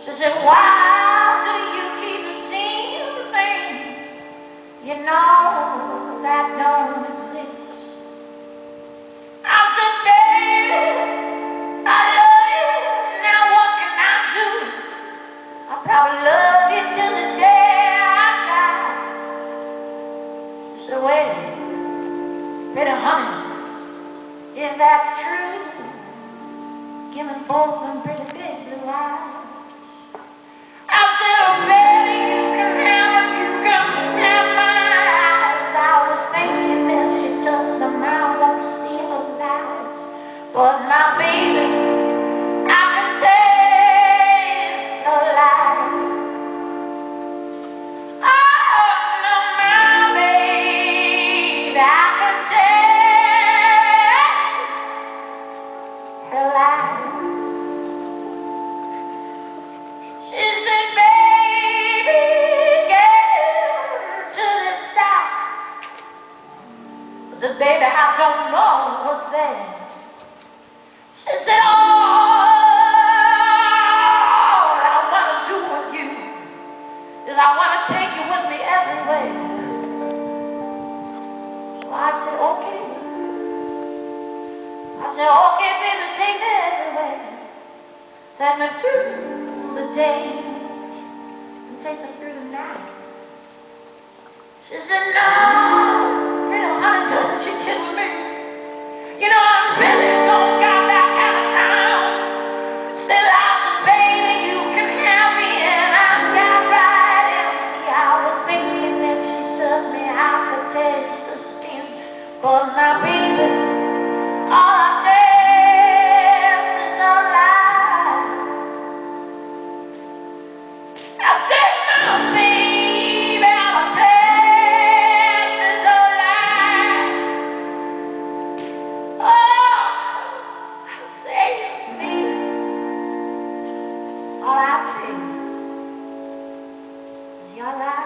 She said, why do you keep seeing things you know that don't exist? I said, baby, I love you. Now what can I do? I'll probably love you till the day I die. She said, well, baby, honey, if that's true, give me both them pretty big blue eyes. I said, oh baby, you can have them, you can have my eyes. I was thinking if she took them, I won't see her lies. But my baby, I can taste her lies. Oh no, my baby, I can taste her lies. She said, baby, get to the south. I said, baby, I don't know what's there. She said, all I want to do with you is I want to take you with me everywhere. So I said, okay. I said, okay, baby, take me everywhere. Take me through the day and take me through the night. She said, no, pretty honey, don't you kid me. You know, I really don't got that kind of time. Still, I said, baby, you can have me, and I got right in. See, I was thinking if she took me, I could taste the skin. But my baby, all I taste is her lies. I said, my baby, all I taste is her lies. Oh, I say, baby, all I taste is your lies.